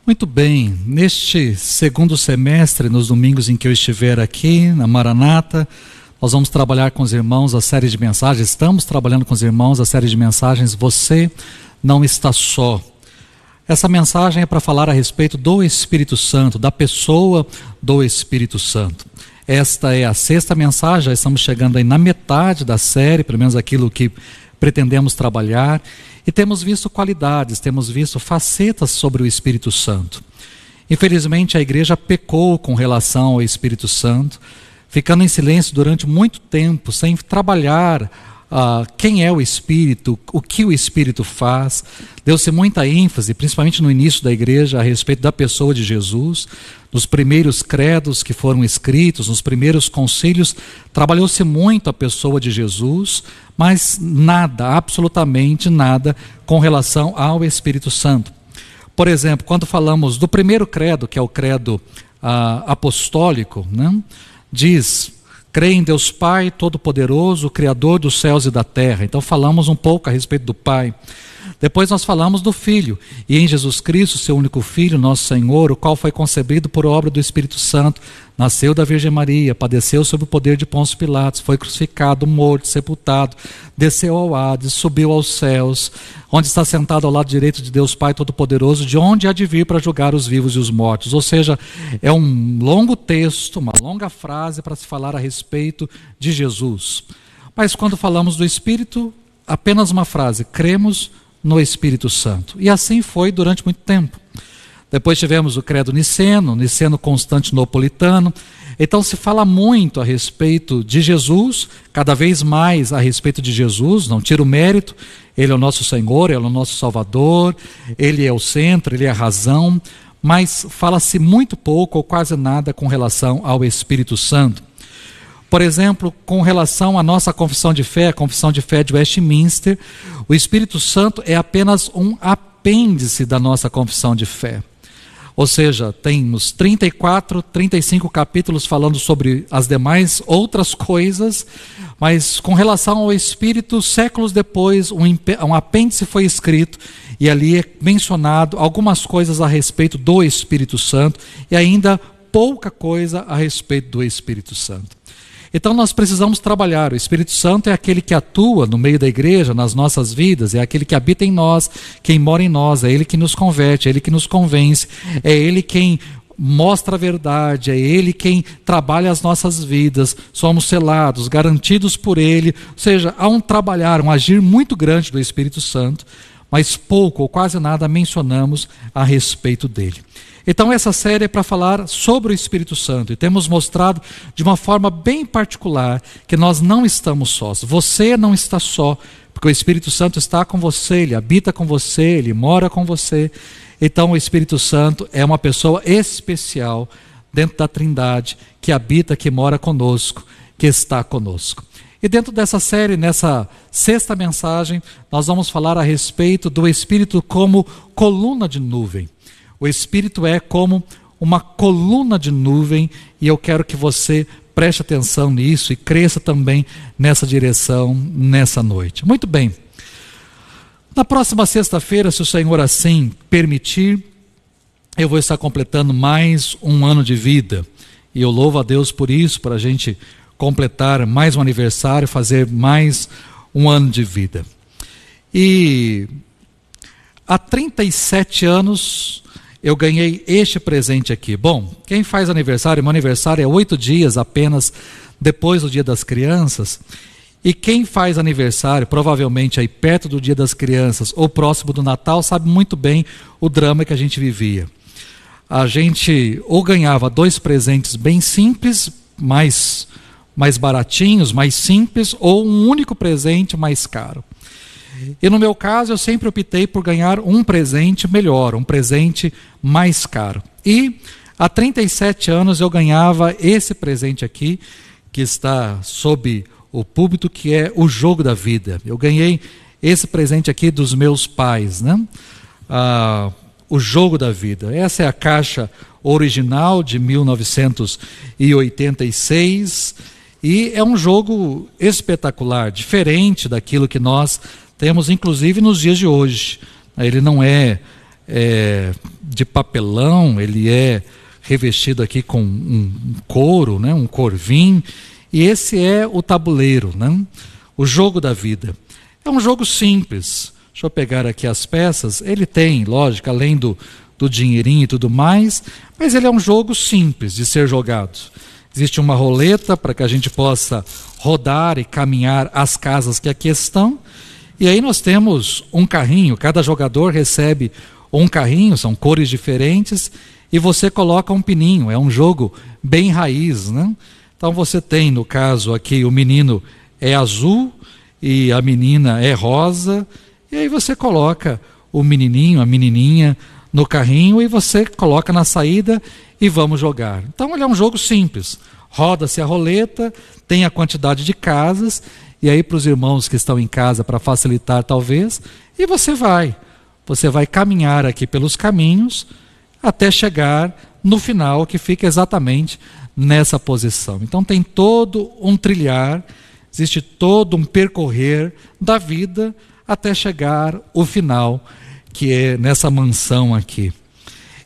Muito bem, neste segundo semestre, nos domingos em que eu estiver aqui, na Maranata, nós vamos trabalhar com os irmãos a série de mensagens, estamos trabalhando com os irmãos a série de mensagens Você Não Está Só. Essa mensagem é para falar a respeito do Espírito Santo, da pessoa do Espírito Santo. Esta é a sexta mensagem, já estamos chegando aí na metade da série, pelo menos aquilo que pretendemos trabalhar, e temos visto qualidades, temos visto facetas sobre o Espírito Santo. Infelizmente a igreja pecou com relação ao Espírito Santo, ficando em silêncio durante muito tempo, sem trabalhar quem é o Espírito, o que o Espírito faz. Deu-se muita ênfase, principalmente no início da igreja, a respeito da pessoa de Jesus. Nos primeiros credos que foram escritos, nos primeiros concílios, trabalhou-se muito a pessoa de Jesus, mas nada, absolutamente nada, com relação ao Espírito Santo. Por exemplo, quando falamos do primeiro credo, que é o credo apostólico, né? Diz: crê em Deus Pai Todo-Poderoso, Criador dos céus e da terra. Então falamos um pouco a respeito do Pai. Depois nós falamos do Filho, e em Jesus Cristo, seu único Filho, nosso Senhor, o qual foi concebido por obra do Espírito Santo, nasceu da Virgem Maria, padeceu sob o poder de Pôncio Pilatos, foi crucificado, morto, sepultado, desceu ao Hades, subiu aos céus, onde está sentado ao lado direito de Deus Pai Todo-Poderoso, de onde há de vir para julgar os vivos e os mortos. Ou seja, é um longo texto, uma longa frase para se falar a respeito de Jesus. Mas quando falamos do Espírito, apenas uma frase: cremos no Espírito Santo. E assim foi durante muito tempo. Depois tivemos o credo niceno constantinopolitano. Então se fala muito a respeito de Jesus, cada vez mais a respeito de Jesus, não tira o mérito, Ele é o nosso Senhor, Ele é o nosso Salvador, Ele é o centro, Ele é a razão, mas fala-se muito pouco ou quase nada com relação ao Espírito Santo. Por exemplo, com relação à nossa confissão de fé, a confissão de fé de Westminster, o Espírito Santo é apenas um apêndice da nossa confissão de fé. Ou seja, temos 34, 35 capítulos falando sobre as demais outras coisas, mas com relação ao Espírito, séculos depois, um apêndice foi escrito, e ali é mencionado algumas coisas a respeito do Espírito Santo, e ainda pouca coisa a respeito do Espírito Santo. Então nós precisamos trabalhar. O Espírito Santo é aquele que atua no meio da igreja, nas nossas vidas, é aquele que habita em nós, quem mora em nós, é Ele que nos converte, é Ele que nos convence, é Ele quem mostra a verdade, é Ele quem trabalha as nossas vidas, somos selados, garantidos por Ele. Ou seja, há um trabalhar, um agir muito grande do Espírito Santo, mas pouco ou quase nada mencionamos a respeito dele. Então essa série é para falar sobre o Espírito Santo, e temos mostrado de uma forma bem particular que nós não estamos sós. Você não está só, porque o Espírito Santo está com você, Ele habita com você, Ele mora com você. Então o Espírito Santo é uma pessoa especial dentro da Trindade, que habita, que mora conosco, que está conosco. E dentro dessa série, nessa sexta mensagem, nós vamos falar a respeito do Espírito como coluna de nuvem. O Espírito é como uma coluna de nuvem, e eu quero que você preste atenção nisso e cresça também nessa direção nessa noite. Muito bem. Na próxima sexta-feira, se o Senhor assim permitir, eu vou estar completando mais um ano de vida. E eu louvo a Deus por isso, para a gente completar mais um aniversário, fazer mais um ano de vida. E há 37 anos eu ganhei este presente aqui. Bom, quem faz aniversário, meu aniversário é 8 dias apenas depois do Dia das Crianças, e quem faz aniversário, provavelmente aí perto do Dia das Crianças ou próximo do Natal, sabe muito bem o drama que a gente vivia. A gente ou ganhava 2 presentes bem simples, mais baratinhos, mais simples, ou um único presente mais caro. E no meu caso, eu sempre optei por ganhar um presente melhor, um presente mais caro. E há 37 anos eu ganhava esse presente aqui, que está sob o púlpito, que é o Jogo da Vida. Eu ganhei esse presente aqui dos meus pais, né? O Jogo da Vida. Essa é a caixa original de 1986, e é um jogo espetacular, diferente daquilo que nós temos inclusive nos dias de hoje. Ele não é de papelão, ele é revestido aqui com um couro, né, um corvim, e esse é o tabuleiro, né, o jogo da vida. É um jogo simples. Deixa eu pegar aqui as peças. Ele tem, lógico, além do dinheirinho e tudo mais, mas ele é um jogo simples de ser jogado. Existe uma roleta para que a gente possa rodar e caminhar as casas que aqui estão. E aí nós temos um carrinho, cada jogador recebe um carrinho, são cores diferentes, e você coloca um pininho. É um jogo bem raiz, né? Então você tem, no caso aqui, o menino é azul e a menina é rosa, e aí você coloca o menininho, a menininha no carrinho e você coloca na saída e vamos jogar. Então ele é um jogo simples. Roda-se a roleta, tem a quantidade de casas, e aí para os irmãos que estão em casa, para facilitar talvez, e você vai caminhar aqui pelos caminhos até chegar no final, que fica exatamente nessa posição. Então tem todo um trilhar, existe todo um percorrer da vida até chegar o final, que é nessa mansão aqui.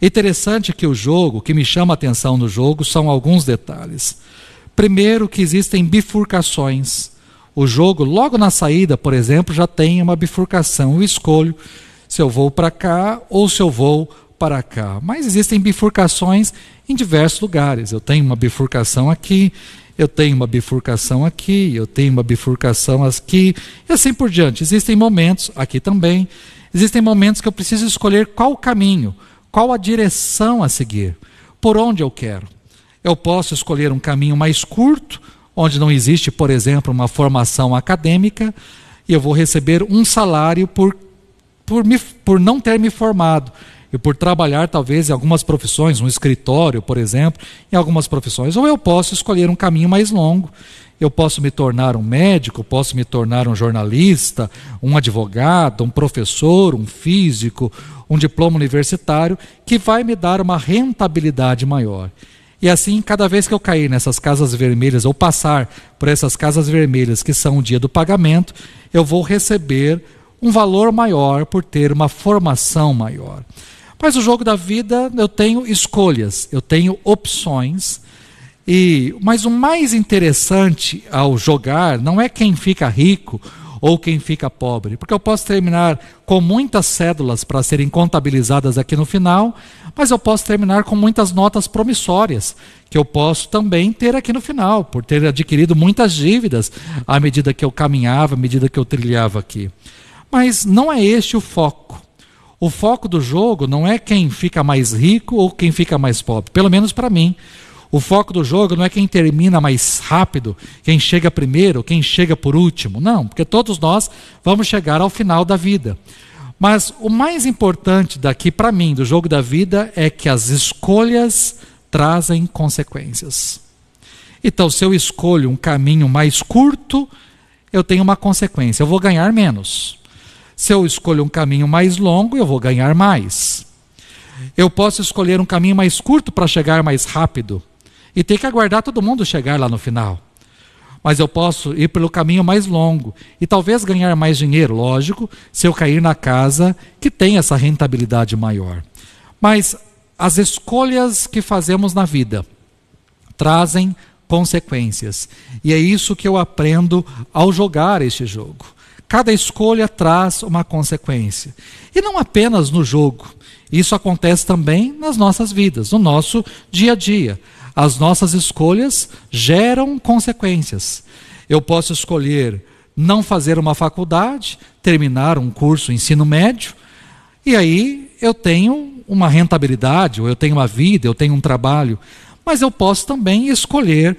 Interessante que o jogo, o que me chama a atenção no jogo são alguns detalhes. Primeiro, que existem bifurcações. O jogo, logo na saída, por exemplo, já tem uma bifurcação. Eu escolho se eu vou para cá ou se eu vou para cá. Mas existem bifurcações em diversos lugares. Eu tenho uma bifurcação aqui, eu tenho uma bifurcação aqui, eu tenho uma bifurcação aqui, e assim por diante. Existem momentos, aqui também, existem momentos que eu preciso escolher qual caminho, qual a direção a seguir, por onde eu quero. Eu posso escolher um caminho mais curto, onde não existe, por exemplo, uma formação acadêmica, e eu vou receber um salário por não ter me formado, e por trabalhar talvez em algumas profissões, um escritório, por exemplo, em algumas profissões. Ou eu posso escolher um caminho mais longo. Eu posso me tornar um médico, posso me tornar um jornalista, um advogado, um professor, um físico, um diploma universitário, que vai me dar uma rentabilidade maior. E assim, cada vez que eu cair nessas casas vermelhas, ou passar por essas casas vermelhas, que são o dia do pagamento, eu vou receber um valor maior por ter uma formação maior. Mas o jogo da vida, eu tenho escolhas, eu tenho opções, mas o mais interessante ao jogar não é quem fica rico ou quem fica pobre, porque eu posso terminar com muitas cédulas para serem contabilizadas aqui no final, mas eu posso terminar com muitas notas promissórias, que eu posso também ter aqui no final, por ter adquirido muitas dívidas à medida que eu caminhava, à medida que eu trilhava aqui. Mas não é este o foco. O foco do jogo não é quem fica mais rico ou quem fica mais pobre, pelo menos para mim. O foco do jogo não é quem termina mais rápido, quem chega primeiro, quem chega por último. Não, porque todos nós vamos chegar ao final da vida. Mas o mais importante daqui para mim, do jogo da vida, é que as escolhas trazem consequências. Então, se eu escolho um caminho mais curto, eu tenho uma consequência, eu vou ganhar menos. Se eu escolho um caminho mais longo, eu vou ganhar mais. Eu posso escolher um caminho mais curto para chegar mais rápido e ter que aguardar todo mundo chegar lá no final. Mas eu posso ir pelo caminho mais longo e talvez ganhar mais dinheiro, lógico, se eu cair na casa que tem essa rentabilidade maior. Mas as escolhas que fazemos na vida trazem consequências. E é isso que eu aprendo ao jogar este jogo. Cada escolha traz uma consequência. E não apenas no jogo. Isso acontece também nas nossas vidas, no nosso dia a dia. As nossas escolhas geram consequências. Eu posso escolher não fazer uma faculdade, terminar um curso ensino médio, e aí eu tenho uma rentabilidade, ou eu tenho uma vida, eu tenho um trabalho. Mas eu posso também escolher,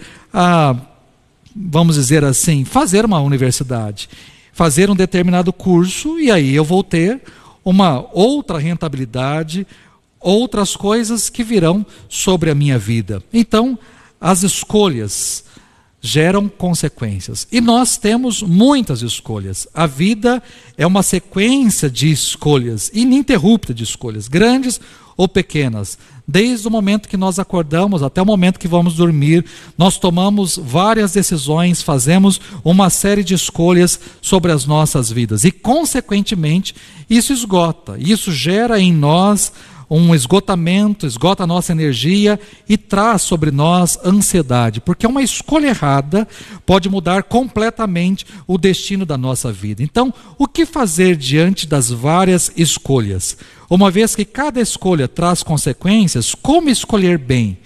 vamos dizer assim, fazer uma universidade, fazer um determinado curso, e aí eu vou ter uma outra rentabilidade, outras coisas que virão sobre a minha vida. Então, as escolhas geram consequências. E nós temos muitas escolhas. A vida é uma sequência de escolhas, ininterrupta de escolhas, grandes ou pequenas. Desde o momento que nós acordamos até o momento que vamos dormir, nós tomamos várias decisões, fazemos uma série de escolhas sobre as nossas vidas. E, consequentemente, isso esgota, isso gera em nós um esgotamento, esgota a nossa energia e traz sobre nós ansiedade, porque uma escolha errada pode mudar completamente o destino da nossa vida. Então, o que fazer diante das várias escolhas? Uma vez que cada escolha traz consequências, como escolher bem?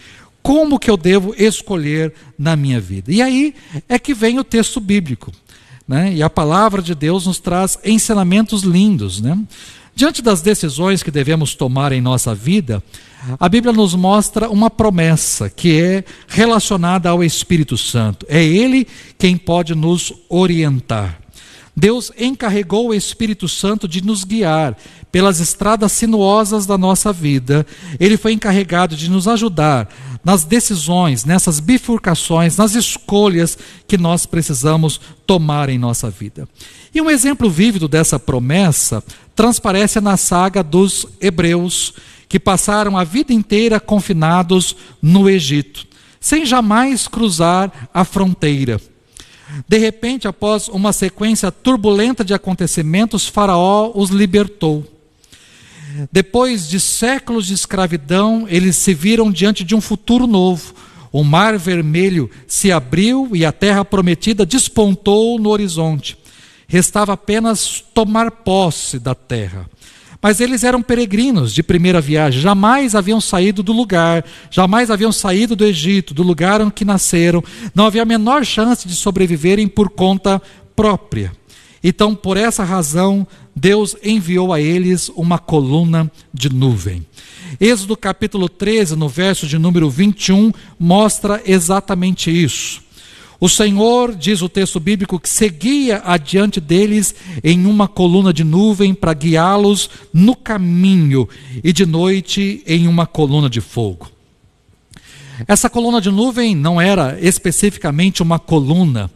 Como que eu devo escolher na minha vida? E aí é que vem o texto bíblico, né? E a palavra de Deus nos traz ensinamentos lindos, né? Diante das decisões que devemos tomar em nossa vida, a Bíblia nos mostra uma promessa que é relacionada ao Espírito Santo. É Ele quem pode nos orientar. Deus encarregou o Espírito Santo de nos guiar pelas estradas sinuosas da nossa vida. Ele foi encarregado de nos ajudar nas decisões, nessas bifurcações, nas escolhas que nós precisamos tomar em nossa vida. E um exemplo vívido dessa promessa transparece na saga dos hebreus, que passaram a vida inteira confinados no Egito, sem jamais cruzar a fronteira. De repente, após uma sequência turbulenta de acontecimentos, Faraó os libertou. Depois de séculos de escravidão, eles se viram diante de um futuro novo. O Mar Vermelho se abriu e a terra prometida despontou no horizonte. Restava apenas tomar posse da terra. Mas eles eram peregrinos de primeira viagem, jamais haviam saído do lugar, jamais haviam saído do Egito, do lugar em que nasceram, não havia a menor chance de sobreviverem por conta própria. Então, por essa razão, Deus enviou a eles uma coluna de nuvem. Êxodo capítulo 13, no verso de número 21, mostra exatamente isso. O Senhor, diz o texto bíblico, que seguia adiante deles em uma coluna de nuvem para guiá-los no caminho, e de noite em uma coluna de fogo. Essa coluna de nuvem não era especificamente uma coluna,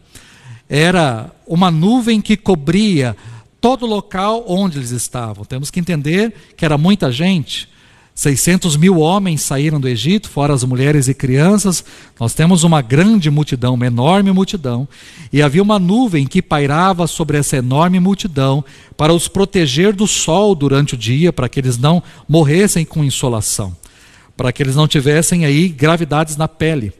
era uma nuvem que cobria todo o local onde eles estavam. Temos que entender que era muita gente. 600 mil homens saíram do Egito, fora as mulheres e crianças. Nós temos uma grande multidão, uma enorme multidão, e havia uma nuvem que pairava sobre essa enorme multidão para os proteger do sol durante o dia, para que eles não morressem com insolação, para que eles não tivessem aí gravidades na pele.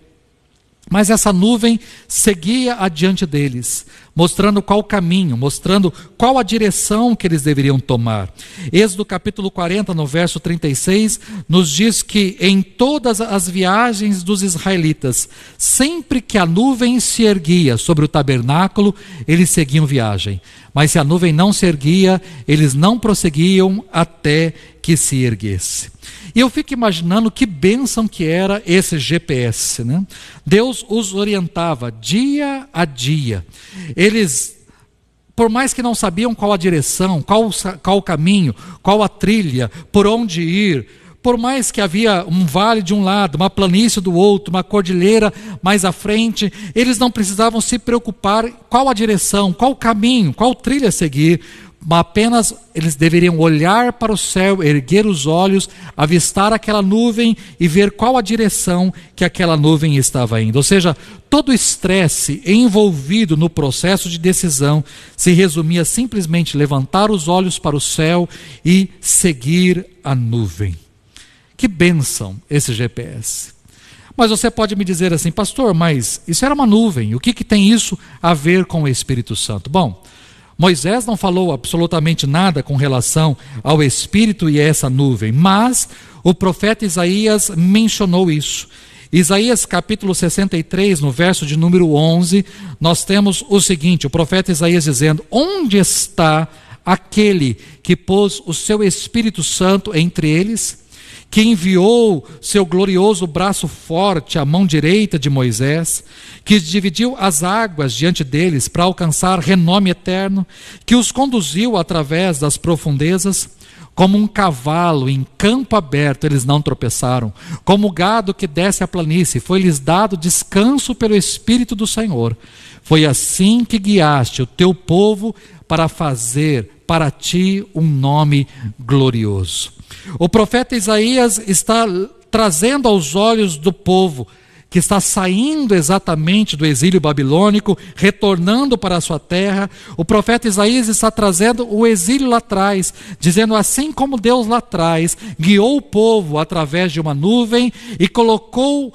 Mas essa nuvem seguia adiante deles, mostrando qual o caminho, mostrando qual a direção que eles deveriam tomar. Êxodo capítulo 40, no verso 36, nos diz que em todas as viagens dos israelitas, sempre que a nuvem se erguia sobre o tabernáculo, eles seguiam viagem. Mas se a nuvem não se erguia, eles não prosseguiam até que se erguesse. E eu fico imaginando que bênção que era esse GPS, né? Deus os orientava dia a dia. Eles, por mais que não sabiam qual a direção, qual o caminho, qual a trilha, por onde ir, por mais que havia um vale de um lado, uma planície do outro, uma cordilheira mais à frente, eles não precisavam se preocupar qual a direção, qual o caminho, qual trilha seguir. Apenas eles deveriam olhar para o céu, erguer os olhos, avistar aquela nuvem e ver qual a direção que aquela nuvem estava indo. Ou seja, todo o estresse envolvido no processo de decisão se resumia simplesmente levantar os olhos para o céu e seguir a nuvem. Que bênção esse GPS. Mas você pode me dizer assim, pastor, mas isso era uma nuvem, o que tem isso a ver com o Espírito Santo? Bom, Moisés não falou absolutamente nada com relação ao Espírito e a essa nuvem, mas o profeta Isaías mencionou isso. Isaías capítulo 63, no verso de número 11, nós temos o seguinte, o profeta Isaías dizendo, onde está aquele que pôs o seu Espírito Santo entre eles? Que enviou seu glorioso braço forte à mão direita de Moisés, que dividiu as águas diante deles para alcançar renome eterno, que os conduziu através das profundezas, como um cavalo em campo aberto eles não tropeçaram, como o gado que desce a planície, foi-lhes dado descanso pelo Espírito do Senhor. Foi assim que guiaste o teu povo para fazer para ti um nome glorioso. O profeta Isaías está trazendo aos olhos do povo que está saindo exatamente do exílio babilônico, retornando para a sua terra. O profeta Isaías está trazendo o exílio lá atrás, dizendo: assim como Deus lá atrás guiou o povo através de uma nuvem e colocou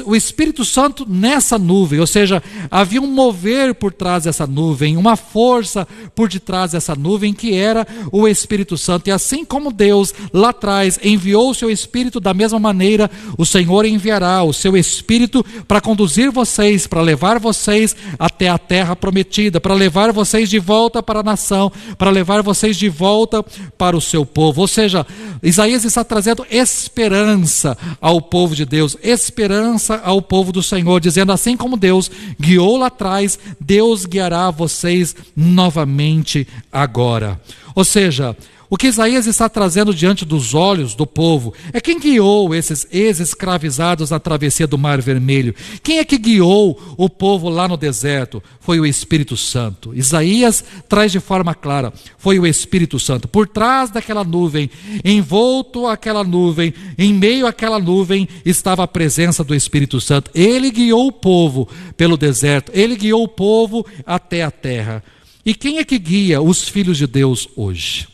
o Espírito Santo nessa nuvem, ou seja, havia um mover por trás dessa nuvem, uma força por detrás dessa nuvem que era o Espírito Santo. E assim como Deus lá atrás enviou o seu Espírito, da mesma maneira o Senhor enviará o seu Espírito para conduzir vocês, para levar vocês até a terra prometida, para levar vocês de volta para a nação, para levar vocês de volta para o seu povo. Ou seja, Isaías está trazendo esperança ao povo de Deus, esperança ao povo do Senhor, dizendo: assim como Deus guiou lá atrás, Deus guiará vocês novamente agora. Ou seja, o que Isaías está trazendo diante dos olhos do povo é quem guiou esses ex-escravizados na travessia do Mar Vermelho. Quem é que guiou o povo lá no deserto? Foi o Espírito Santo. Isaías traz de forma clara: foi o Espírito Santo. Por trás daquela nuvem, envolto àquela nuvem, em meio àquela nuvem, estava a presença do Espírito Santo. Ele guiou o povo pelo deserto, ele guiou o povo até a terra. E quem é que guia os filhos de Deus hoje?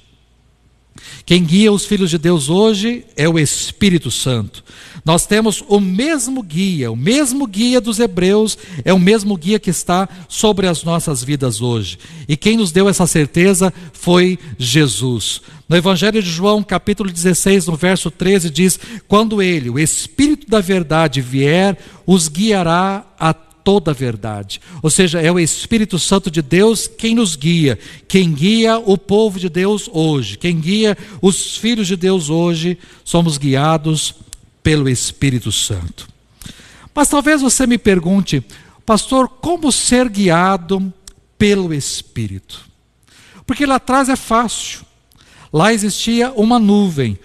Quem guia os filhos de Deus hoje é o Espírito Santo. Nós temos o mesmo guia dos hebreus, é o mesmo guia que está sobre as nossas vidas hoje. E quem nos deu essa certeza foi Jesus. No Evangelho de João, capítulo 16, no verso 13, diz: quando ele, o Espírito da verdade, vier, os guiará a toda a verdade. Ou seja, é o Espírito Santo de Deus quem nos guia, quem guia o povo de Deus hoje, quem guia os filhos de Deus hoje. Somos guiados pelo Espírito Santo. Mas talvez você me pergunte: pastor, como ser guiado pelo Espírito? Porque lá atrás é fácil. Lá existia uma nuvem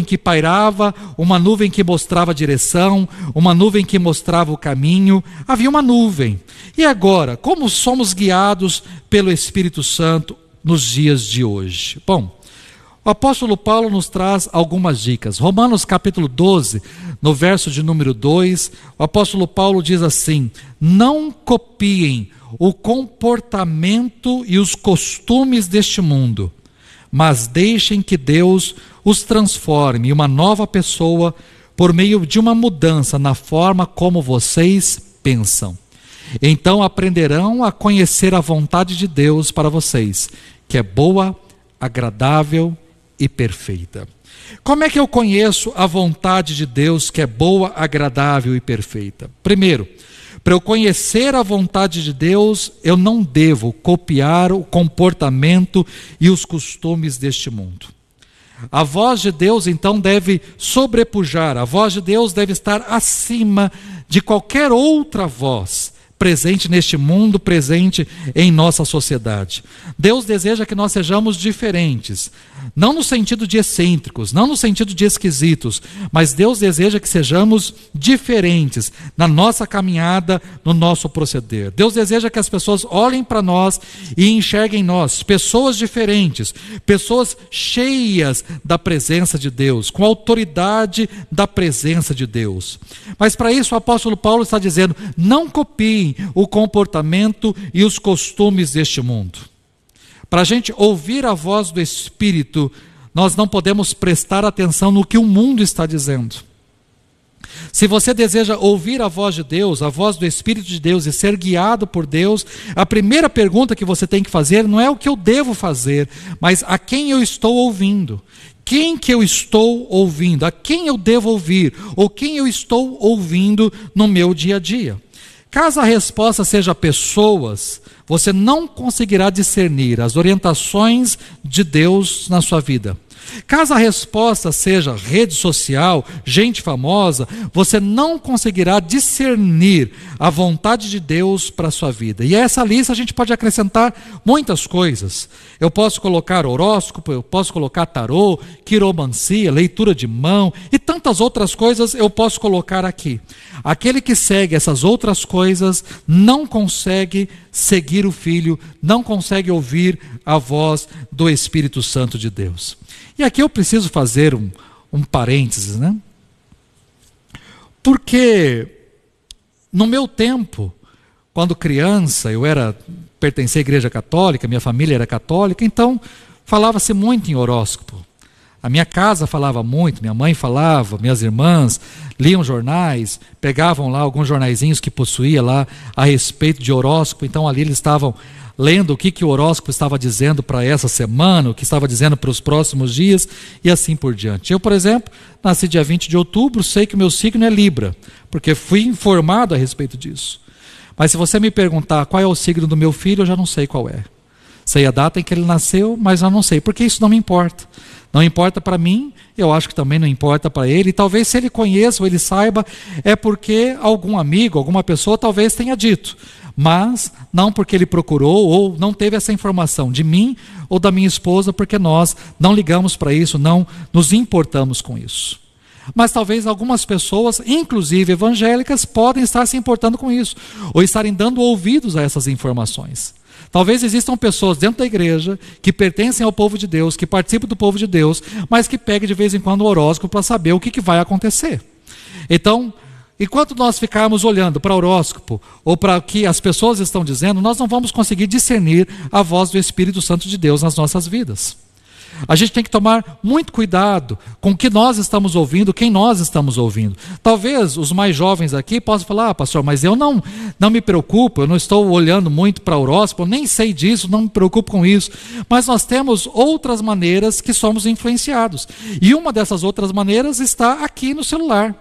que pairava, uma nuvem que mostrava a direção, uma nuvem que mostrava o caminho. Havia uma nuvem. E agora, como somos guiados pelo Espírito Santo nos dias de hoje? Bom, o apóstolo Paulo nos traz algumas dicas. Romanos capítulo 12, no verso de número 2, o apóstolo Paulo diz assim: não copiem o comportamento e os costumes deste mundo, mas deixem que Deus os transforme em uma nova pessoa por meio de uma mudança na forma como vocês pensam. Então aprenderão a conhecer a vontade de Deus para vocês, que é boa, agradável e perfeita. Como é que eu conheço a vontade de Deus, que é boa, agradável e perfeita? Primeiro, para eu conhecer a vontade de Deus, eu não devo copiar o comportamento e os costumes deste mundo. A voz de Deus, então, deve sobrepujar, a voz de Deus deve estar acima de qualquer outra voz presente neste mundo, presente em nossa sociedade. Deus deseja que nós sejamos diferentes, não no sentido de excêntricos, não no sentido de esquisitos, mas Deus deseja que sejamos diferentes na nossa caminhada, no nosso proceder. Deus deseja que as pessoas olhem para nós e enxerguem nós, pessoas diferentes, pessoas cheias da presença de Deus, com autoridade da presença de Deus. Mas para isso o apóstolo Paulo está dizendo: não copiem o comportamento e os costumes deste mundo. Para a gente ouvir a voz do Espírito, nós não podemos prestar atenção no que o mundo está dizendo. Se você deseja ouvir a voz de Deus, a voz do Espírito de Deus, e ser guiado por Deus, a primeira pergunta que você tem que fazer não é o que eu devo fazer, mas a quem eu estou ouvindo. Quem que eu estou ouvindo? A quem eu devo ouvir? Ou quem eu estou ouvindo no meu dia a dia? Caso a resposta seja pessoas, você não conseguirá discernir as orientações de Deus na sua vida. Caso a resposta seja rede social, gente famosa, você não conseguirá discernir a vontade de Deus para a sua vida. E a essa lista a gente pode acrescentar muitas coisas. Eu posso colocar horóscopo, eu posso colocar tarô, quiromancia, leitura de mão e tantas outras coisas eu posso colocar aqui. Aquele que segue essas outras coisas não consegue seguir o Filho, não consegue ouvir a voz do Espírito Santo de Deus. E aqui eu preciso fazer um parênteses, né? Porque no meu tempo, quando criança, pertencia à igreja católica, minha família era católica, então falava-se muito em horóscopo. A minha casa falava muito, minha mãe falava, minhas irmãs liam jornais, pegavam lá alguns jornaizinhos que possuía lá a respeito de horóscopo, então ali eles estavam lendo o que o horóscopo estava dizendo para essa semana, o que estava dizendo para os próximos dias e assim por diante. Eu, por exemplo, nasci dia 20 de outubro, sei que o meu signo é Libra, porque fui informado a respeito disso. Mas se você me perguntar qual é o signo do meu filho, eu já não sei qual é. Sei a data em que ele nasceu, mas eu não sei, porque isso não me importa. Não importa para mim, eu acho que também não importa para ele. E talvez se ele conheça ou ele saiba, é porque algum amigo, alguma pessoa talvez tenha dito. Mas não porque ele procurou ou não teve essa informação de mim ou da minha esposa, porque nós não ligamos para isso, não nos importamos com isso. Mas talvez algumas pessoas, inclusive evangélicas, podem estar se importando com isso, ou estarem dando ouvidos a essas informações. Talvez existam pessoas dentro da igreja que pertencem ao povo de Deus, que participam do povo de Deus, mas que peguem de vez em quando o horóscopo para saber o que vai acontecer. Então, enquanto nós ficarmos olhando para o horóscopo ou para o que as pessoas estão dizendo, nós não vamos conseguir discernir a voz do Espírito Santo de Deus nas nossas vidas. A gente tem que tomar muito cuidado com o que nós estamos ouvindo, quem nós estamos ouvindo. Talvez os mais jovens aqui possam falar: pastor, mas eu não me preocupo, eu não estou olhando muito para o horóscopo, eu nem sei disso, não me preocupo com isso. Mas nós temos outras maneiras que somos influenciados. E uma dessas outras maneiras está aqui no celular.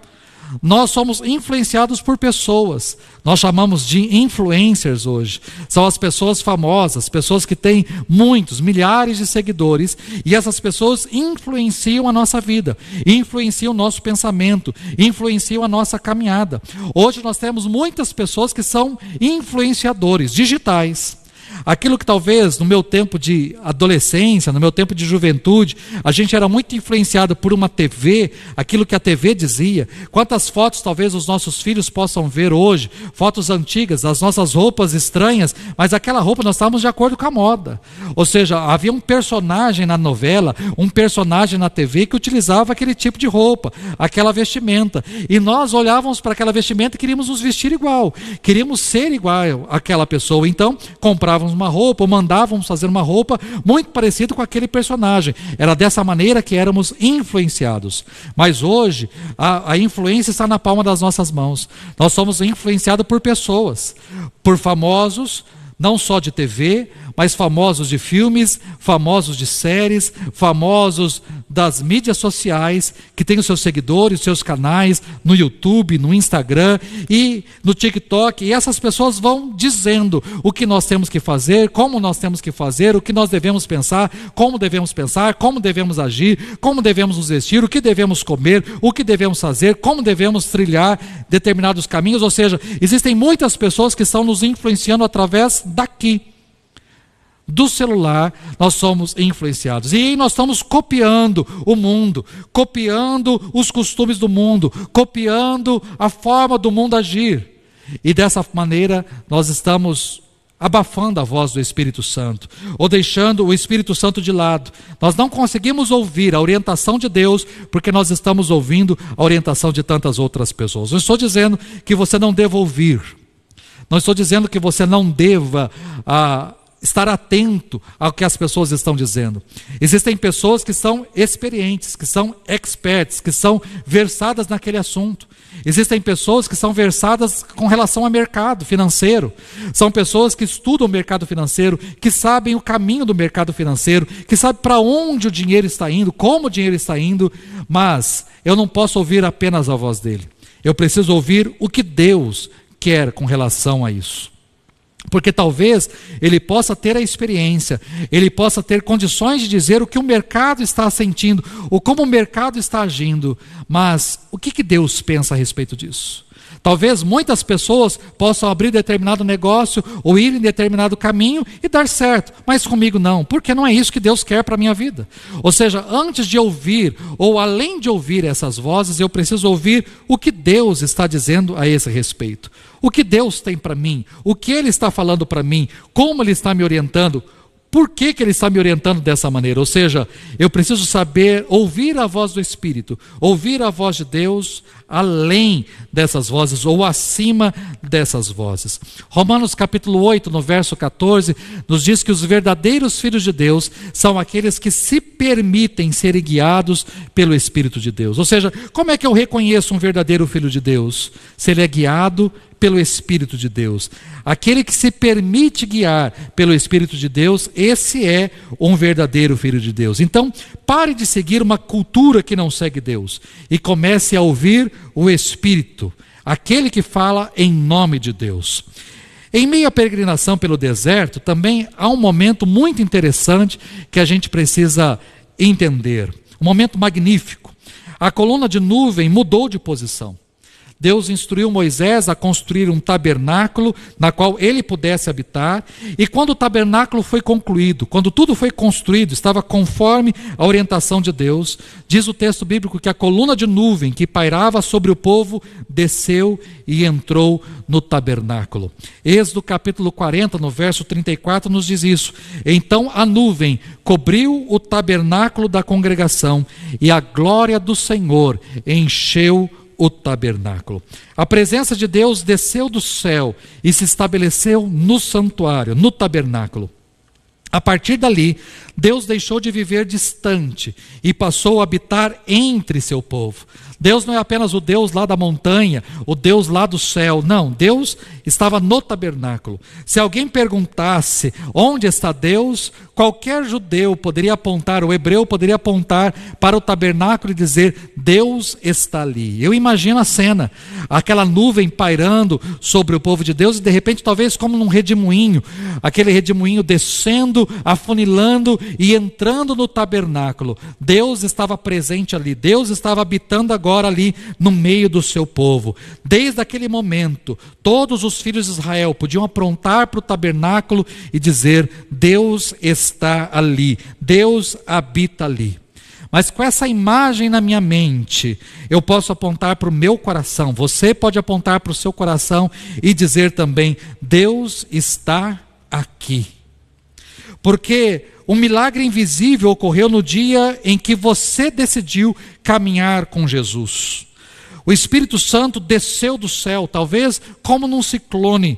Nós somos influenciados por pessoas, nós chamamos de influencers hoje. São as pessoas famosas, pessoas que têm muitos, milhares de seguidores, e essas pessoas influenciam a nossa vida, influenciam o nosso pensamento, influenciam a nossa caminhada. Hoje nós temos muitas pessoas que são influenciadores digitais. Aquilo que talvez no meu tempo de adolescência, no meu tempo de juventude, a gente era muito influenciado por uma TV, aquilo que a TV dizia. Quantas fotos talvez os nossos filhos possam ver hoje, fotos antigas, as nossas roupas estranhas, mas aquela roupa nós estávamos de acordo com a moda. Ou seja, havia um personagem na novela, um personagem na TV que utilizava aquele tipo de roupa, aquela vestimenta. E nós olhávamos para aquela vestimenta e queríamos nos vestir igual, queríamos ser igual àquela pessoa. Então, comprávamos uma roupa, ou mandávamos fazer uma roupa muito parecida com aquele personagem. Era dessa maneira que éramos influenciados. Mas hoje, a influência está na palma das nossas mãos. Nós somos influenciados por pessoas, por famosos, não só de TV, mas famosos de filmes, famosos de séries, famosos das mídias sociais, que têm os seus seguidores, os seus canais no YouTube, no Instagram e no TikTok, e essas pessoas vão dizendo o que nós temos que fazer, como nós temos que fazer, o que nós devemos pensar, como devemos agir, como devemos nos vestir, o que devemos comer, o que devemos fazer, como devemos trilhar determinados caminhos. Ou seja, existem muitas pessoas que estão nos influenciando através daqui. Do celular, nós somos influenciados. E aí nós estamos copiando o mundo, copiando os costumes do mundo, copiando a forma do mundo agir. E dessa maneira nós estamos abafando a voz do Espírito Santo, ou deixando o Espírito Santo de lado. Nós não conseguimos ouvir a orientação de Deus, porque nós estamos ouvindo a orientação de tantas outras pessoas. Não estou dizendo que você não deva ouvir, não estou dizendo que você não deva estar atento ao que as pessoas estão dizendo. Existem pessoas que são experientes, que são experts, que são versadas naquele assunto. Existem pessoas que são versadas com relação ao mercado financeiro. São pessoas que estudam o mercado financeiro, que sabem o caminho do mercado financeiro, que sabem para onde o dinheiro está indo, como o dinheiro está indo. Mas eu não posso ouvir apenas a voz dele. Eu preciso ouvir o que Deus quer com relação a isso. Porque talvez ele possa ter a experiência, ele possa ter condições de dizer o que o mercado está sentindo, ou como o mercado está agindo, mas o que Deus pensa a respeito disso? Talvez muitas pessoas possam abrir determinado negócio ou ir em determinado caminho e dar certo, mas comigo não, porque não é isso que Deus quer para a minha vida. Ou seja, antes de ouvir, ou além de ouvir essas vozes, eu preciso ouvir o que Deus está dizendo a esse respeito. O que Deus tem para mim, o que Ele está falando para mim, como Ele está me orientando, por que Ele está me orientando dessa maneira? Ou seja, eu preciso saber ouvir a voz do Espírito, ouvir a voz de Deus além dessas vozes ou acima dessas vozes. Romanos capítulo 8, no verso 14, nos diz que os verdadeiros filhos de Deus são aqueles que se permitem serem guiados pelo Espírito de Deus. Ou seja, como é que eu reconheço um verdadeiro filho de Deus? Se ele é guiado pelo Espírito de Deus. Aquele que se permite guiar pelo Espírito de Deus, esse é um verdadeiro filho de Deus. Então, pare de seguir uma cultura que não segue Deus e comece a ouvir o Espírito, aquele que fala em nome de Deus. Em meio à peregrinação pelo deserto, também há um momento muito interessante que a gente precisa entender. Um momento magnífico. A coluna de nuvem mudou de posição. Deus instruiu Moisés a construir um tabernáculo na qual ele pudesse habitar, e quando o tabernáculo foi concluído, quando tudo foi construído, estava conforme a orientação de Deus, diz o texto bíblico que a coluna de nuvem que pairava sobre o povo desceu e entrou no tabernáculo. Êxodo capítulo 40, no verso 34, nos diz isso. Então a nuvem cobriu o tabernáculo da congregação, e a glória do Senhor encheu o tabernáculo. A presença de Deus desceu do céu e se estabeleceu no santuário, no tabernáculo. A partir dali, Deus deixou de viver distante e passou a habitar entre seu povo. Deus não é apenas o Deus lá da montanha, o Deus lá do céu. Não, Deus estava no tabernáculo. Se alguém perguntasse onde está Deus, qualquer judeu poderia apontar, o hebreu poderia apontar para o tabernáculo e dizer: Deus está ali. Eu imagino a cena, aquela nuvem pairando sobre o povo de Deus e de repente, talvez como num redemoinho, aquele redemoinho descendo, afunilando e entrando no tabernáculo. Deus estava presente ali, Deus estava habitando agora ali no meio do seu povo. Desde aquele momento, todos os filhos de Israel podiam aprontar para o tabernáculo e dizer: Deus está ali, Deus habita ali. Mas com essa imagem na minha mente, eu posso apontar para o meu coração, você pode apontar para o seu coração e dizer também: Deus está aqui. Porque um milagre invisível ocorreu no dia em que você decidiu caminhar com Jesus. O Espírito Santo desceu do céu, talvez como num ciclone,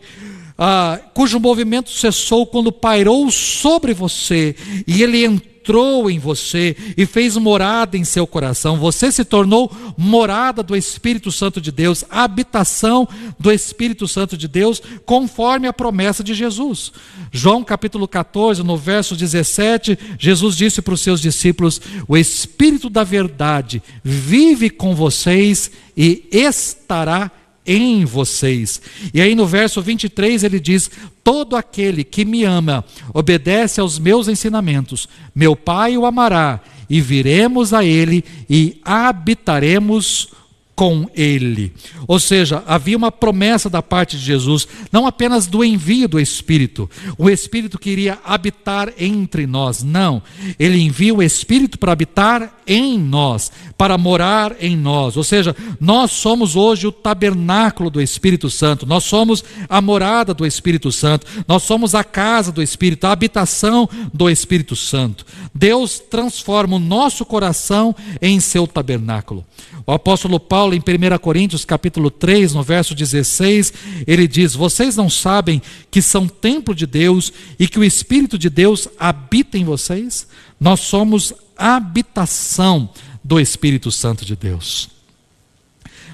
cujo movimento cessou quando pairou sobre você, e ele entrou em você e fez morada em seu coração. Você se tornou morada do Espírito Santo de Deus, habitação do Espírito Santo de Deus, conforme a promessa de Jesus. João capítulo 14, no verso 17, Jesus disse para os seus discípulos: o Espírito da verdade vive com vocês e estará em vocês. E aí no verso 23 ele diz: todo aquele que me ama obedece aos meus ensinamentos, meu Pai o amará, e viremos a ele e habitaremos com ele. Ou seja, havia uma promessa da parte de Jesus, não apenas do envio do Espírito, o Espírito que iria habitar entre nós, não, ele envia o Espírito para habitar em nós, para morar em nós. Ou seja, nós somos hoje o tabernáculo do Espírito Santo, nós somos a morada do Espírito Santo, nós somos a casa do Espírito, a habitação do Espírito Santo. Deus transforma o nosso coração em seu tabernáculo. O apóstolo Paulo, em 1 Coríntios capítulo 3, no verso 16, ele diz: vocês não sabem que são templo de Deus e que o Espírito de Deus habita em vocês? Nós somos a habitação do Espírito Santo de Deus.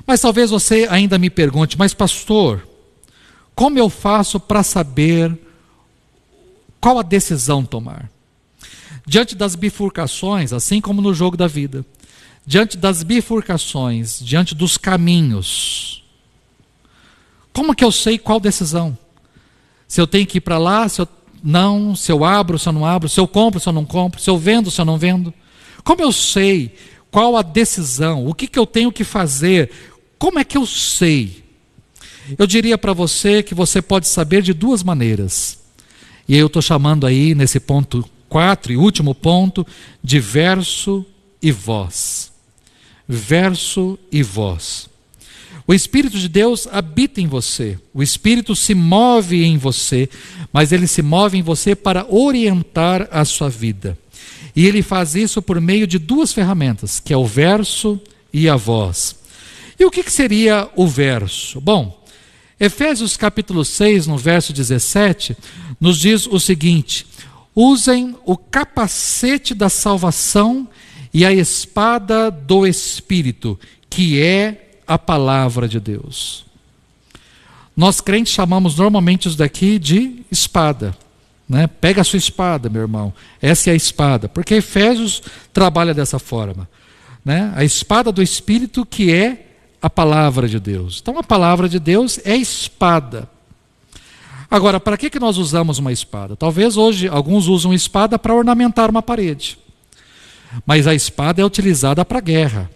Mas talvez você ainda me pergunte: mas pastor, como eu faço para saber qual a decisão tomar? Diante das bifurcações, assim como no jogo da vida, diante das bifurcações, diante dos caminhos, como que eu sei qual decisão? Se eu tenho que ir para lá, se eu abro, se eu não abro, se eu compro, se eu não compro, se eu vendo, se eu não vendo? Como eu sei qual a decisão? O que eu tenho que fazer? Como é que eu sei? Eu diria para você que você pode saber de duas maneiras. E eu estou chamando aí, nesse ponto 4 e último ponto, de verso e voz. Verso e voz. O Espírito de Deus habita em você, o Espírito se move em você, mas ele se move em você para orientar a sua vida. E ele faz isso por meio de duas ferramentas, que é o verso e a voz. E E o que seria o verso? Bom, Efésios capítulo 6, no verso 17, nos diz o seguinte: usem o capacete da salvação e a espada do Espírito, que é a palavra de Deus. Nós crentes chamamos normalmente isso daqui de espada, né? Pega a sua espada, meu irmão, essa é a espada, porque Efésios trabalha dessa forma, né? A espada do Espírito, que é a palavra de Deus. Então a palavra de Deus é espada. Agora, para que nós usamos uma espada? Talvez hoje alguns usam espada para ornamentar uma parede, mas a espada é utilizada para guerra.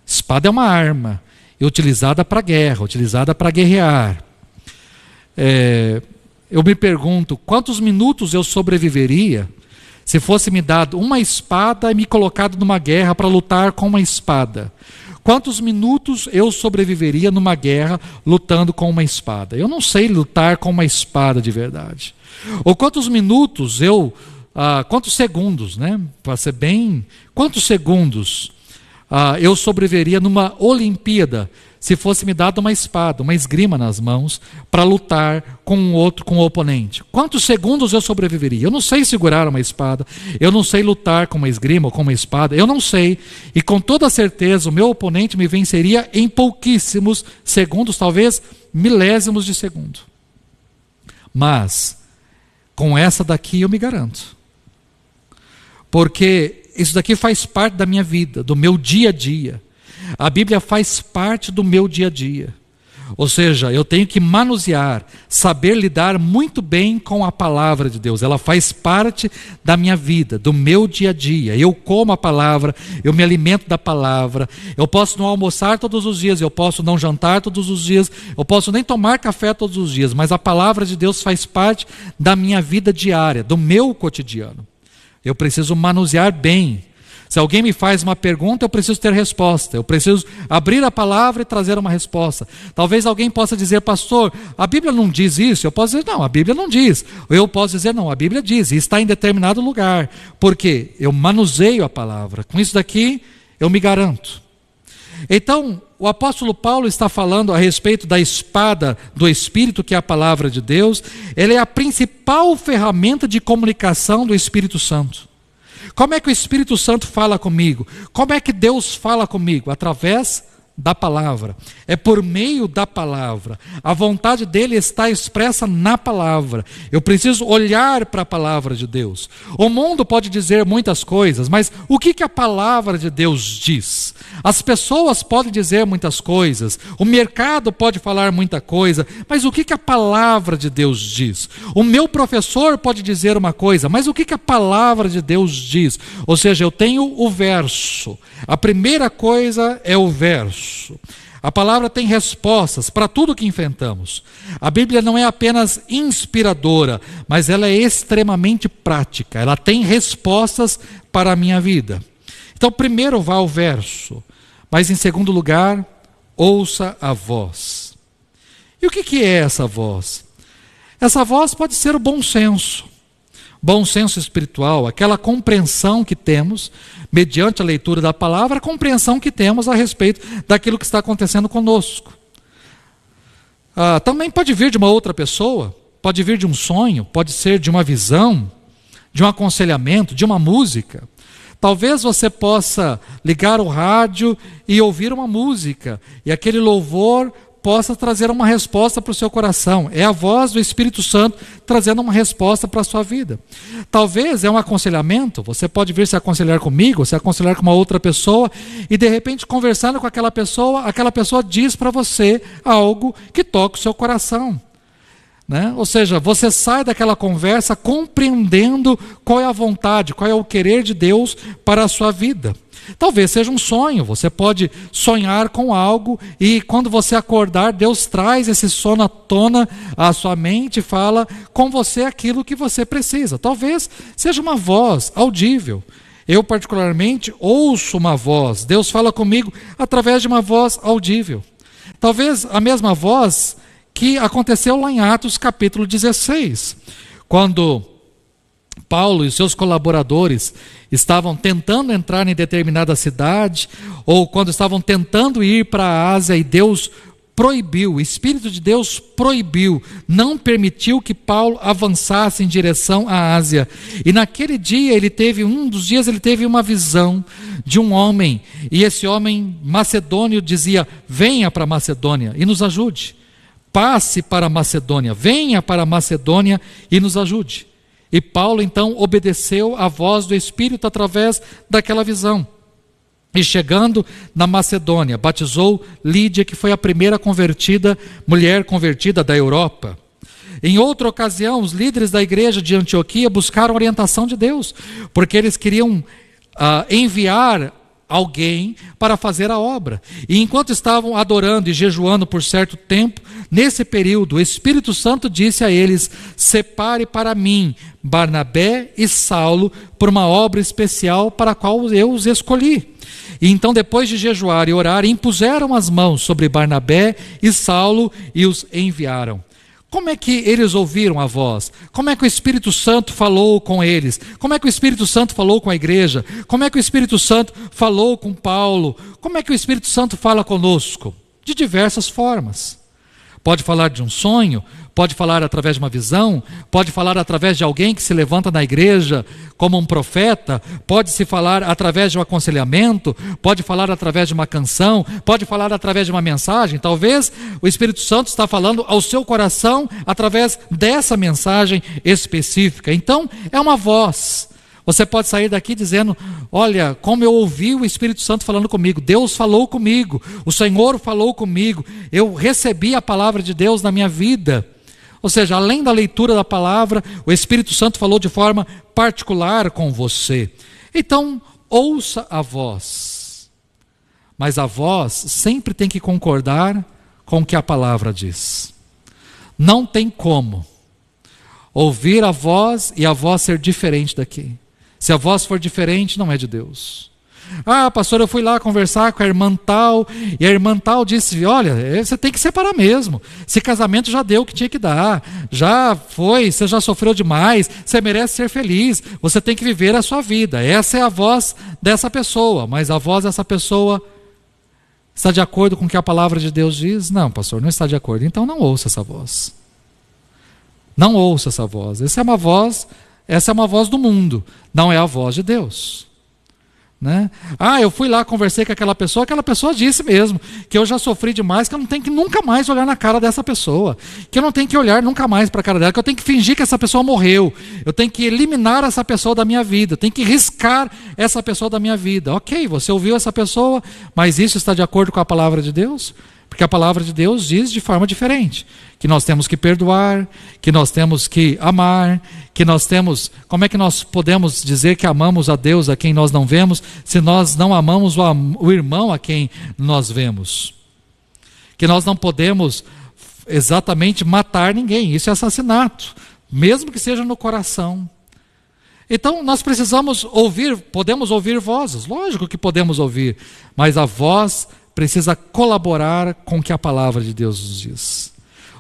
Espada é uma arma, é utilizada para guerra, utilizada para guerrear. Eu me pergunto, quantos minutos eu sobreviveria se fosse me dado uma espada e me colocado numa guerra para lutar com uma espada? Quantos minutos eu sobreviveria numa guerra lutando com uma espada? Eu não sei lutar com uma espada de verdade. Ou quantos minutos quantos segundos, né? Para ser bem, quantos segundos eu sobreviveria numa Olimpíada se fosse me dada uma espada, uma esgrima nas mãos, para lutar com o oponente? Quantos segundos eu sobreviveria? Eu não sei segurar uma espada, eu não sei lutar com uma esgrima ou com uma espada, eu não sei, e com toda certeza o meu oponente me venceria em pouquíssimos segundos, talvez milésimos de segundo. Mas, com essa daqui eu me garanto, porque isso daqui faz parte da minha vida, do meu dia a dia. A Bíblia faz parte do meu dia a dia. Ou seja, eu tenho que manusear, saber lidar muito bem com a palavra de Deus. Ela faz parte da minha vida, do meu dia a dia. Eu como a palavra, eu me alimento da palavra. Eu posso não almoçar todos os dias, eu posso não jantar todos os dias, eu posso nem tomar café todos os dias, mas a palavra de Deus faz parte da minha vida diária, do meu cotidiano. Eu preciso manusear bem. Se alguém me faz uma pergunta, eu preciso ter resposta. Eu preciso abrir a palavra e trazer uma resposta. Talvez alguém possa dizer, pastor, a Bíblia não diz isso. Eu posso dizer, não, a Bíblia não diz. Ou eu posso dizer, não, a Bíblia diz, e está em determinado lugar. Por quê? Eu manuseio a palavra. Com isso daqui, eu me garanto. Então, o apóstolo Paulo está falando a respeito da espada do Espírito, que é a palavra de Deus. Ela é a principal ferramenta de comunicação do Espírito Santo. Como é que o Espírito Santo fala comigo? Como é que Deus fala comigo? Através da palavra. É por meio da palavra. A vontade dele está expressa na palavra. Eu preciso olhar para a palavra de Deus. O mundo pode dizer muitas coisas, mas o que a palavra de Deus diz? As pessoas podem dizer muitas coisas, o mercado pode falar muita coisa, mas o que a palavra de Deus diz? O meu professor pode dizer uma coisa, mas o que a palavra de Deus diz? Ou seja, eu tenho o verso. A primeira coisa é o verso. A palavra tem respostas para tudo que enfrentamos. A Bíblia não é apenas inspiradora, mas ela é extremamente prática. Ela tem respostas para a minha vida. Então, primeiro vá ao verso, mas em segundo lugar, ouça a voz. E o que é essa voz? Essa voz pode ser o bom senso espiritual, aquela compreensão que temos, mediante a leitura da palavra, a compreensão que temos a respeito daquilo que está acontecendo conosco. Também pode vir de uma outra pessoa, pode vir de um sonho, pode ser de uma visão, de um aconselhamento, de uma música. Talvez você possa ligar o rádio e ouvir uma música, e aquele louvor possa trazer uma resposta para o seu coração. É a voz do Espírito Santo trazendo uma resposta para a sua vida. Talvez é um aconselhamento, você pode vir se aconselhar comigo, se aconselhar com uma outra pessoa, e de repente conversando com aquela pessoa diz para você algo que toca o seu coração. Né? Ou seja, você sai daquela conversa compreendendo qual é a vontade, qual é o querer de Deus para a sua vida. Talvez seja um sonho, você pode sonhar com algo e quando você acordar, Deus traz esse sono à tona à sua mente e fala com você aquilo que você precisa. Talvez seja uma voz audível. Eu particularmente ouço uma voz, Deus fala comigo através de uma voz audível. Talvez a mesma voz que aconteceu lá em Atos capítulo 16, quando Paulo e os seus colaboradores estavam tentando entrar em determinada cidade, ou quando estavam tentando ir para a Ásia, e Deus proibiu, o Espírito de Deus proibiu, não permitiu que Paulo avançasse em direção à Ásia. E naquele dia, um dos dias ele teve uma visão de um homem, e esse homem macedônio dizia: venha para a Macedônia e nos ajude. Passe para a Macedônia, venha para a Macedônia e nos ajude. E Paulo então obedeceu à voz do Espírito através daquela visão. E chegando na Macedônia, batizou Lídia, que foi a primeira mulher convertida da Europa. Em outra ocasião, os líderes da igreja de Antioquia buscaram orientação de Deus, porque eles queriam enviar alguém para fazer a obra. E enquanto estavam adorando e jejuando por certo tempo, nesse período, o Espírito Santo disse a eles: separe para mim Barnabé e Saulo por uma obra especial para a qual eu os escolhi. E então, depois de jejuar e orar, impuseram as mãos sobre Barnabé e Saulo e os enviaram. Como é que eles ouviram a voz? Como é que o Espírito Santo falou com eles? Como é que o Espírito Santo falou com a igreja? Como é que o Espírito Santo falou com Paulo? Como é que o Espírito Santo fala conosco? De diversas formas. Pode falar de um sonho, pode falar através de uma visão, pode falar através de alguém que se levanta na igreja como um profeta, pode se falar através de um aconselhamento, pode falar através de uma canção, pode falar através de uma mensagem. Talvez o Espírito Santo está falando ao seu coração através dessa mensagem específica. Então, é uma voz. Você pode sair daqui dizendo: olha, como eu ouvi o Espírito Santo falando comigo, Deus falou comigo, o Senhor falou comigo, eu recebi a palavra de Deus na minha vida. Ou seja, além da leitura da palavra, o Espírito Santo falou de forma particular com você. Então, ouça a voz. Mas a voz sempre tem que concordar com o que a palavra diz. Não tem como ouvir a voz e a voz ser diferente daqui. Se a voz for diferente, não é de Deus. Ah, pastor, eu fui lá conversar com a irmã tal, e a irmã tal disse: olha, você tem que separar mesmo. Esse casamento já deu o que tinha que dar, já foi, você já sofreu demais, você merece ser feliz, você tem que viver a sua vida. Essa é a voz dessa pessoa, mas a voz dessa pessoa está de acordo com o que a palavra de Deus diz? Não, pastor, não está de acordo. Então não ouça essa voz. Não ouça essa voz. Essa é uma voz do mundo, não é a voz de Deus. Né? Ah, eu fui lá, conversei com aquela pessoa disse mesmo que eu já sofri demais, que eu não tenho que nunca mais olhar na cara dessa pessoa, que eu não tenho que olhar nunca mais para a cara dela, que eu tenho que fingir que essa pessoa morreu, eu tenho que eliminar essa pessoa da minha vida, eu tenho que riscar essa pessoa da minha vida. Ok, você ouviu essa pessoa, mas isso está de acordo com a palavra de Deus? Porque a palavra de Deus diz de forma diferente, que nós temos que perdoar, que nós temos que amar, como é que nós podemos dizer que amamos a Deus a quem nós não vemos, se nós não amamos o irmão a quem nós vemos? Que nós não podemos exatamente matar ninguém, isso é assassinato, mesmo que seja no coração. Então nós precisamos podemos ouvir vozes, lógico que podemos ouvir, mas a voz precisa colaborar com o que a palavra de Deus nos diz.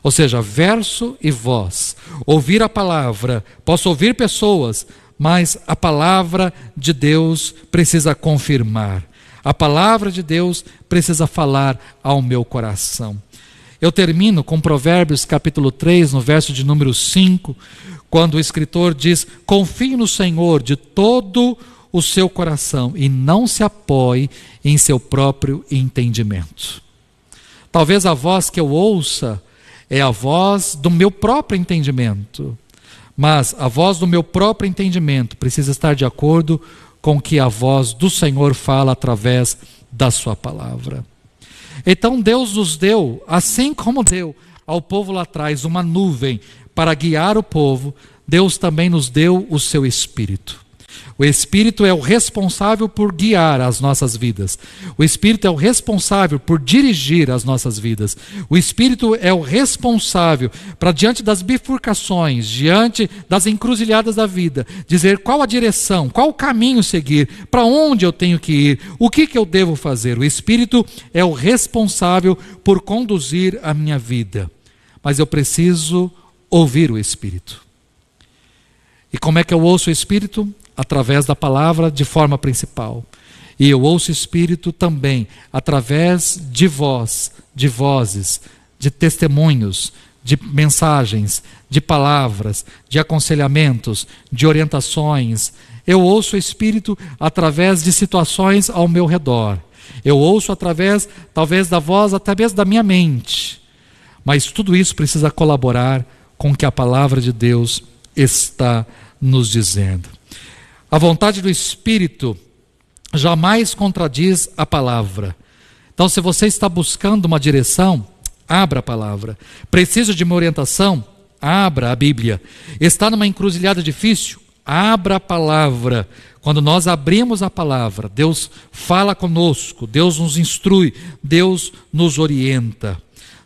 Ou seja, verso e voz. Ouvir a palavra, posso ouvir pessoas, mas a palavra de Deus precisa confirmar. A palavra de Deus precisa falar ao meu coração. Eu termino com Provérbios capítulo 3, no verso de número 5, quando o escritor diz: confie no Senhor de todo o seu coração e não se apoie em seu próprio entendimento. Talvez a voz que eu ouça é a voz do meu próprio entendimento, mas a voz do meu próprio entendimento precisa estar de acordo com o que a voz do Senhor fala através da sua palavra. Então Deus nos deu, assim como deu ao povo lá atrás uma nuvem para guiar o povo, Deus também nos deu o seu Espírito. O Espírito é o responsável por guiar as nossas vidas. O Espírito é o responsável por dirigir as nossas vidas. O Espírito é o responsável para, diante das bifurcações, diante das encruzilhadas da vida, dizer qual a direção, qual o caminho seguir, para onde eu tenho que ir, o que eu devo fazer. O Espírito é o responsável por conduzir a minha vida. Mas eu preciso ouvir o Espírito. E como é que eu ouço o Espírito? Através da palavra de forma principal. E eu ouço o Espírito também através de voz, de vozes, de testemunhos, de mensagens, de palavras, de aconselhamentos, de orientações. Eu ouço o Espírito através de situações ao meu redor. Eu ouço através, talvez, da voz, até mesmo da minha mente. Mas tudo isso precisa colaborar com o que a palavra de Deus está nos dizendo. A vontade do Espírito jamais contradiz a palavra. Então, se você está buscando uma direção, abra a palavra. Precisa de uma orientação? Abra a Bíblia. Está numa encruzilhada difícil? Abra a palavra. Quando nós abrimos a palavra, Deus fala conosco, Deus nos instrui, Deus nos orienta.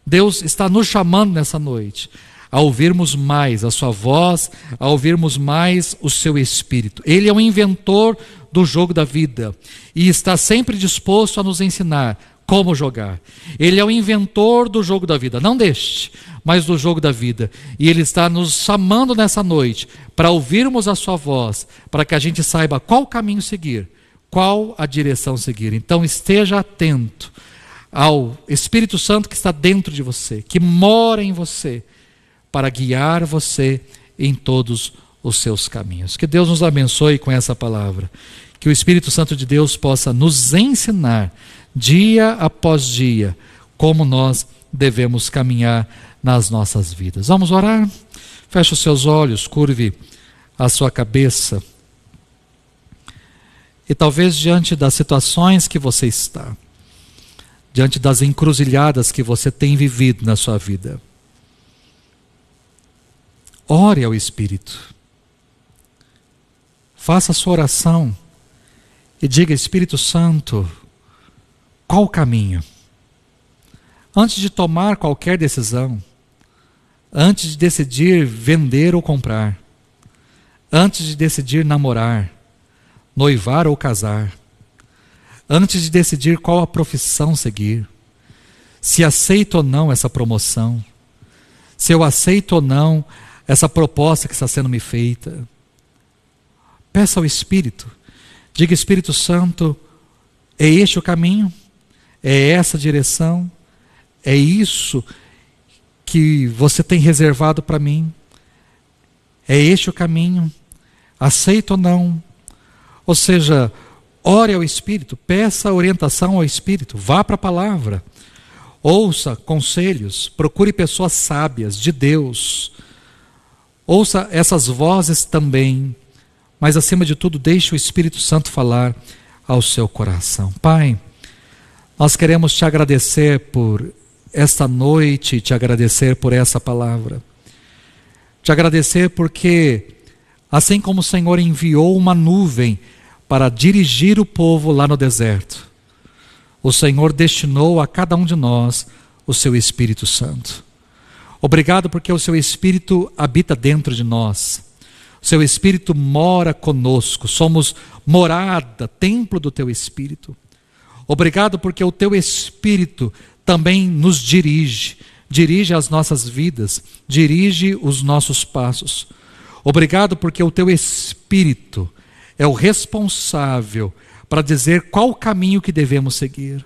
Deus está nos chamando nessa noite a ouvirmos mais a sua voz, a ouvirmos mais o seu Espírito. Ele é o inventor do jogo da vida e está sempre disposto a nos ensinar como jogar. Ele é o inventor do jogo da vida, não deste, mas do jogo da vida. E Ele está nos chamando nessa noite para ouvirmos a sua voz, para que a gente saiba qual caminho seguir, qual a direção seguir. Então esteja atento ao Espírito Santo que está dentro de você, que mora em você, para guiar você em todos os seus caminhos. Que Deus nos abençoe com essa palavra. Que o Espírito Santo de Deus possa nos ensinar, dia após dia, como nós devemos caminhar nas nossas vidas. Vamos orar? Feche os seus olhos, curve a sua cabeça. E talvez diante das situações que você está, diante das encruzilhadas que você tem vivido na sua vida, ore ao Espírito. Faça a sua oração e diga: Espírito Santo, qual o caminho? Antes de tomar qualquer decisão, antes de decidir vender ou comprar, antes de decidir namorar, noivar ou casar, antes de decidir qual a profissão seguir, se aceito ou não essa promoção, se eu aceito ou não essa proposta que está sendo me feita, peça ao Espírito, diga: Espírito Santo, é este o caminho? É essa a direção? É isso que você tem reservado para mim? É este o caminho? Aceito ou não? Ou seja, ore ao Espírito, peça orientação ao Espírito, vá para a palavra, ouça conselhos, procure pessoas sábias de Deus, ouça essas vozes também, mas acima de tudo deixe o Espírito Santo falar ao seu coração. Pai, nós queremos te agradecer por esta noite, te agradecer por essa palavra, te agradecer porque assim como o Senhor enviou uma nuvem para dirigir o povo lá no deserto, o Senhor destinou a cada um de nós o seu Espírito Santo. Obrigado porque o seu Espírito habita dentro de nós. O seu Espírito mora conosco. Somos morada, templo do teu Espírito. Obrigado porque o teu Espírito também nos dirige. Dirige as nossas vidas. Dirige os nossos passos. Obrigado porque o teu Espírito é o responsável para dizer qual o caminho que devemos seguir.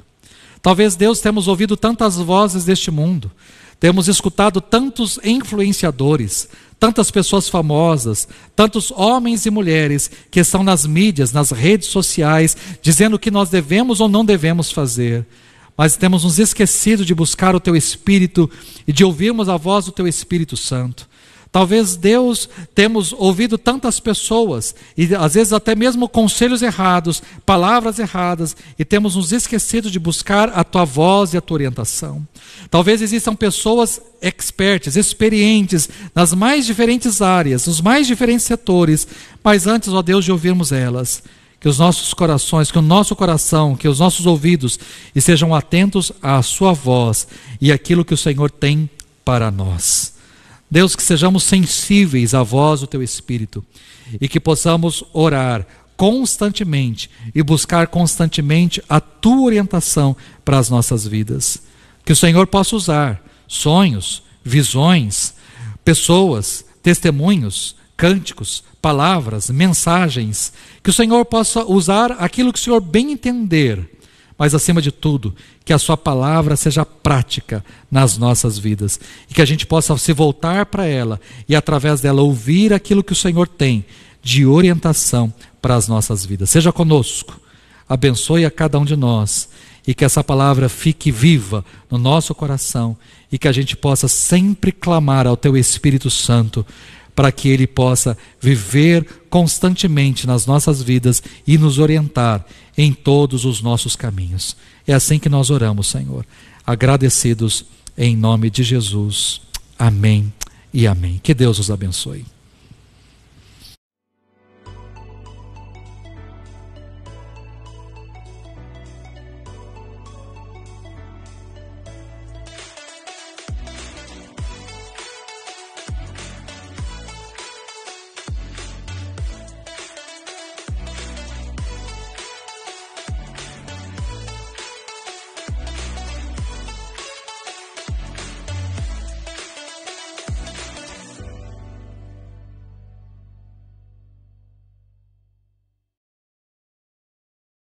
Talvez, Deus, temos ouvido tantas vozes deste mundo, temos escutado tantos influenciadores, tantas pessoas famosas, tantos homens e mulheres que estão nas mídias, nas redes sociais, dizendo o que nós devemos ou não devemos fazer. Mas temos nos esquecido de buscar o teu Espírito e de ouvirmos a voz do teu Espírito Santo. Talvez, Deus, temos ouvido tantas pessoas e às vezes até mesmo conselhos errados, palavras erradas, e temos nos esquecido de buscar a tua voz e a tua orientação. Talvez existam pessoas expertas, experientes nas mais diferentes áreas, nos mais diferentes setores, mas antes, ó Deus, de ouvirmos elas, que os nossos corações, que o nosso coração, que os nossos ouvidos estejam atentos à sua voz e àquilo que o Senhor tem para nós. Deus, que sejamos sensíveis à voz do teu Espírito e que possamos orar constantemente e buscar constantemente a tua orientação para as nossas vidas. Que o Senhor possa usar sonhos, visões, pessoas, testemunhos, cânticos, palavras, mensagens, que o Senhor possa usar aquilo que o Senhor bem entender, mas acima de tudo, que a sua palavra seja prática nas nossas vidas, e que a gente possa se voltar para ela, e através dela ouvir aquilo que o Senhor tem de orientação para as nossas vidas. Seja conosco, abençoe a cada um de nós, e que essa palavra fique viva no nosso coração, e que a gente possa sempre clamar ao Teu Espírito Santo, para que Ele possa viver constantemente nas nossas vidas e nos orientar em todos os nossos caminhos. É assim que nós oramos, Senhor, agradecidos em nome de Jesus. Amém e amém. Que Deus os abençoe.